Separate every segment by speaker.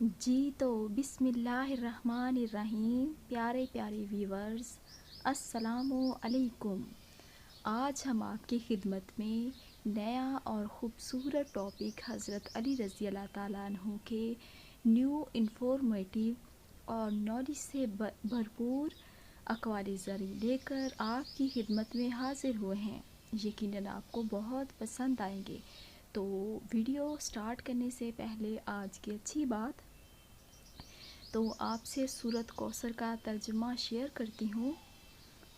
Speaker 1: جی تو بسم اللہ الرحمن الرحیم، پیارے پیارے ویورز، السلام علیکم۔ آج ہم آپ کی خدمت میں نیا اور خوبصورت ٹاپک حضرت علی رضی اللہ تعالیٰ عنہ کے نیو انفارمیٹیو اور نالج سے بھرپور اقوال زرعی لے کر آپ کی خدمت میں حاضر ہوئے ہیں۔ یقیناً آپ کو بہت پسند آئیں گے۔ تو ویڈیو سٹارٹ کرنے سے پہلے آج کی اچھی بات، تو آپ سے سورۃ کوثر کا ترجمہ شیئر کرتی ہوں۔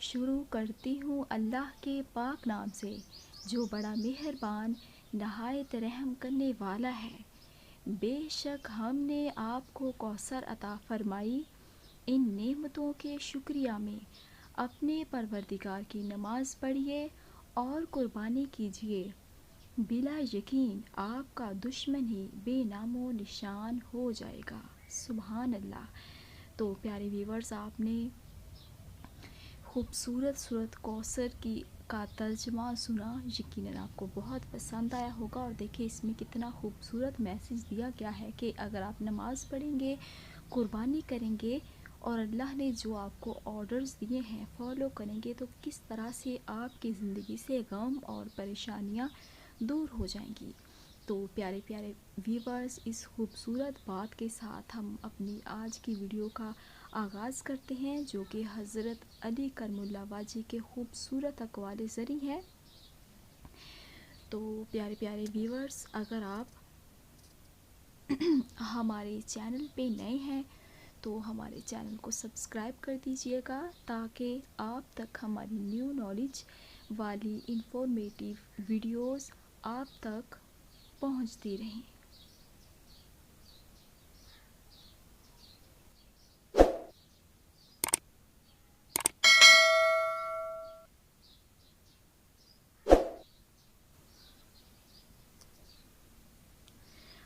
Speaker 1: شروع کرتی ہوں اللہ کے پاک نام سے جو بڑا مہربان نہایت رحم کرنے والا ہے۔ بے شک ہم نے آپ کو کوثر عطا فرمائی۔ ان نعمتوں کے شکریہ میں اپنے پروردگار کی نماز پڑھیے اور قربانی کیجیے۔ بلا یقین آپ کا دشمن ہی بے نام و نشان ہو جائے گا۔ سبحان اللہ۔ تو پیارے ویورز، آپ نے خوبصورت سورۃ کوثر کا ترجمہ سنا۔ یقیناً آپ کو بہت پسند آیا ہوگا، اور دیکھیں اس میں کتنا خوبصورت میسیج دیا گیا ہے کہ اگر آپ نماز پڑھیں گے، قربانی کریں گے اور اللہ نے جو آپ کو آرڈرز دیے ہیں فالو کریں گے، تو کس طرح سے آپ کی زندگی سے غم اور پریشانیاں دور ہو جائیں گی۔ تو پیارے پیارے ویورز، اس خوبصورت بات کے ساتھ ہم اپنی آج کی ویڈیو کا آغاز کرتے ہیں، جو کہ حضرت علی کرم اللہ وجہ کے خوبصورت اقوال زرعی ہیں۔ تو پیارے پیارے ویورز، اگر آپ ہمارے چینل پہ نئے ہیں تو ہمارے چینل کو سبسکرائب کر دیجئے گا، تاکہ آپ تک ہماری نیو نالج والی انفارمیٹیو ویڈیوز آپ تک پہنچتی رہیں۔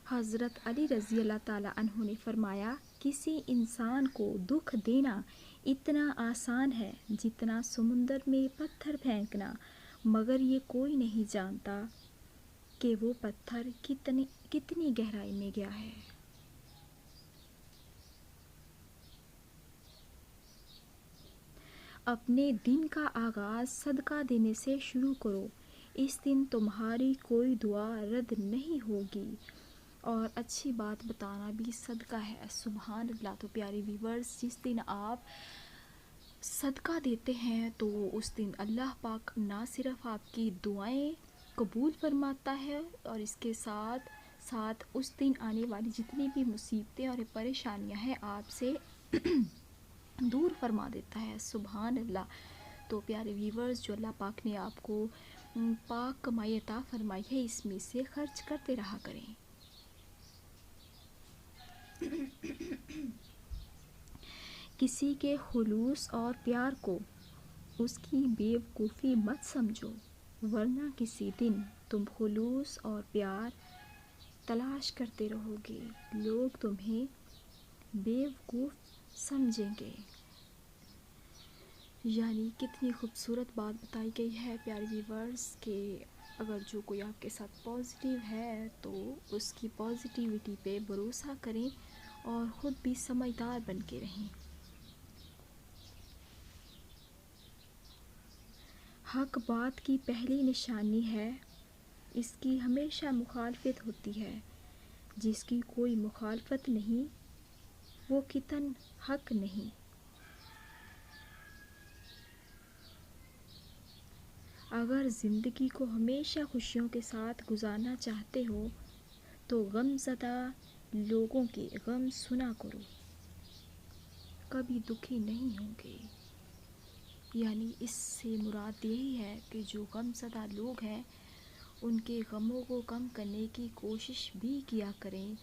Speaker 1: حضرت علی رضی اللہ تعالیٰ عنہ نے فرمایا، کسی انسان کو دکھ دینا اتنا آسان ہے جتنا سمندر میں پتھر پھینکنا، مگر یہ کوئی نہیں جانتا کہ وہ پتھر کتنی گہرائی میں گیا ہے۔ اپنے دن کا آغاز صدقہ دینے سے شروع کرو، اس دن تمہاری کوئی دعا رد نہیں ہوگی، اور اچھی بات بتانا بھی صدقہ ہے۔ سبحان اللہ۔ تو پیارے ویورز، جس دن آپ صدقہ دیتے ہیں تو اس دن اللہ پاک نہ صرف آپ کی دعائیں قبول فرماتا ہے، اور اس کے ساتھ ساتھ اس دن آنے والی جتنی بھی مصیبتیں اور پریشانیاں ہیں آپ سے دور فرما دیتا ہے۔ سبحان اللہ۔ تو پیارے ویورز، جو اللہ پاک نے آپ کو پاک کمائی عطا فرمائی ہے، اس میں سے خرچ کرتے رہا کریں۔ کسی کے خلوص اور پیار کو اس کی بیوقوفی مت سمجھو، ورنہ کسی دن تم خلوص اور پیار تلاش کرتے رہو گے، لوگ تمہیں بیوقوف سمجھیں گے۔ یعنی کتنی خوبصورت بات بتائی گئی ہے پیارے ویورز، کہ اگر جو کوئی آپ کے ساتھ پازیٹیو ہے تو اس کی پازیٹیوٹی پہ بھروسہ کریں اور خود بھی سمجھدار بن کے رہیں۔ حق بات کی پہلی نشانی ہے، اس کی ہمیشہ مخالفت ہوتی ہے۔ جس کی کوئی مخالفت نہیں وہ قطعاً حق نہیں۔ اگر زندگی کو ہمیشہ خوشیوں کے ساتھ گزارنا چاہتے ہو تو غم زدہ لوگوں کے غم سنا کرو، کبھی دکھی نہیں ہوں گے۔ یعنی اس سے مراد یہی ہے کہ جو غم زدہ لوگ ہیں ان کے غموں کو کم کرنے کی کوشش بھی کیا کریں،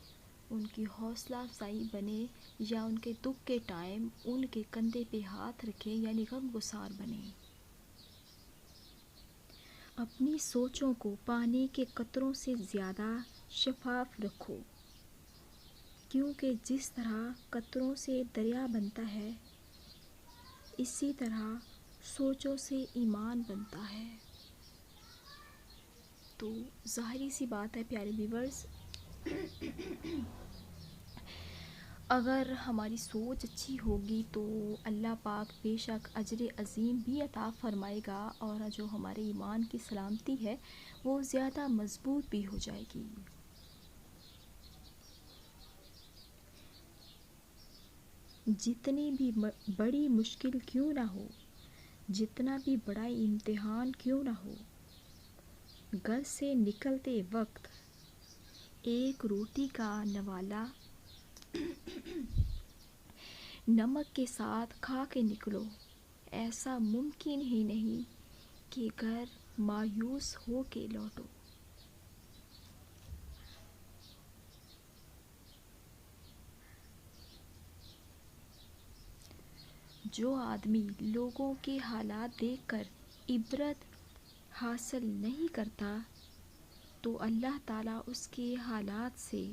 Speaker 1: ان کی حوصلہ افزائی بنے، یا ان کے دکھ کے ٹائم ان کے کندھے پہ ہاتھ رکھیں، یعنی غم گسار بنیں۔ اپنی سوچوں کو پانی کے قطروں سے زیادہ شفاف رکھو، کیونکہ جس طرح قطروں سے دریا بنتا ہے، اسی طرح سوچوں سے ایمان بنتا ہے۔ تو ظاہری سی بات ہے پیارے ویورز، اگر ہماری سوچ اچھی ہوگی تو اللہ پاک بے شک اجر عظیم بھی عطا فرمائے گا، اور جو ہمارے ایمان کی سلامتی ہے وہ زیادہ مضبوط بھی ہو جائے گی۔ جتنی بھی بڑی مشکل کیوں نہ ہو، جتنا بھی بڑا امتحان کیوں نہ ہو، گھر سے نکلتے وقت ایک روٹی کا نوالا نمک کے ساتھ کھا کے نکلو۔ ایسا ممکن ہی نہیں کہ گھر مایوس ہو کے لوٹو۔ جو آدمی لوگوں کے حالات دیکھ کر عبرت حاصل نہیں کرتا تو اللہ تعالیٰ اس کے حالات سے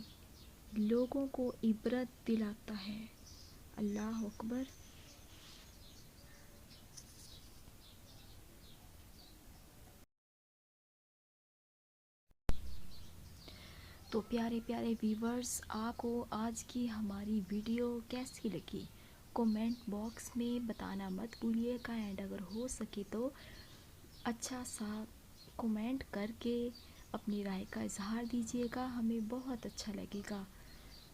Speaker 1: لوگوں کو عبرت دلاتا ہے۔ اللہ اکبر۔ تو پیارے پیارے ویورز، آپ کو آج کی ہماری ویڈیو کیسی لگی کومنٹ باکس میں بتانا مت بھولیے گا، اینڈ اگر ہو سکے تو اچھا سا کومنٹ کر کے اپنی رائے کا اظہار دیجیے گا، ہمیں بہت اچھا لگے گا۔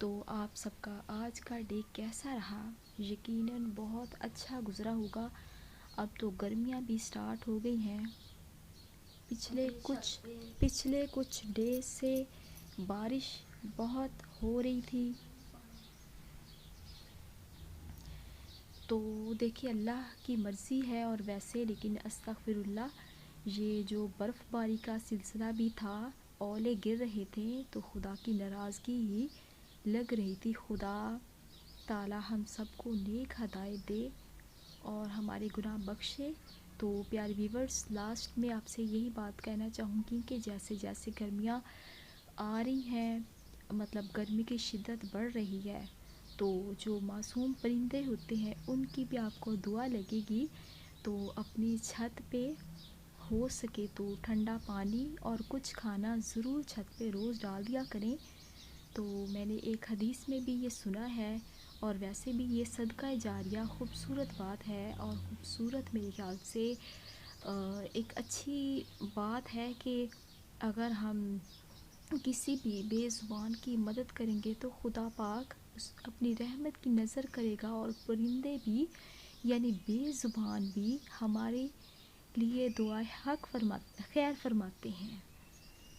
Speaker 1: تو آپ سب کا آج کا ڈے کیسا رہا؟ یقیناً بہت اچھا گزرا ہوگا۔ اب تو گرمیاں بھی سٹارٹ ہو گئی ہیں۔ پچھلے کچھ ڈیز سے بارش بہت ہو رہی تھی، تو دیکھیے اللہ کی مرضی ہے، اور ویسے لیکن استغفر اللہ، یہ جو برف باری کا سلسلہ بھی تھا، اولے گر رہے تھے، تو خدا کی ناراضگی ہی لگ رہی تھی۔ خدا تعالی ہم سب کو نیک ہدایت دے اور ہمارے گناہ بخشے۔ تو پیارے ویورز، لاسٹ میں آپ سے یہی بات کہنا چاہوں گی کہ جیسے جیسے گرمیاں آ رہی ہیں، مطلب گرمی کی شدت بڑھ رہی ہے، تو جو معصوم پرندے ہوتے ہیں ان کی بھی آپ کو دعا لگے گی، تو اپنی چھت پہ ہو سکے تو ٹھنڈا پانی اور کچھ کھانا ضرور چھت پہ روز ڈال دیا کریں۔ تو میں نے ایک حدیث میں بھی یہ سنا ہے، اور ویسے بھی یہ صدقہ جاریہ خوبصورت بات ہے، اور خوبصورت میرے خیال سے ایک اچھی بات ہے کہ اگر ہم کسی بھی بے زبان کی مدد کریں گے تو خدا پاک اپنی رحمت کی نظر کرے گا، اور پرندے بھی یعنی بے زبان بھی ہمارے لیے دعائے خیر فرماتے ہیں۔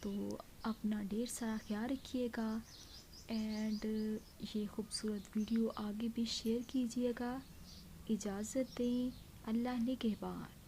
Speaker 1: تو اپنا ڈھیر سارا خیال رکھیے گا، اینڈ یہ خوبصورت ویڈیو آگے بھی شیئر کیجیے گا۔ اجازت دیں، اللہ نگہبان۔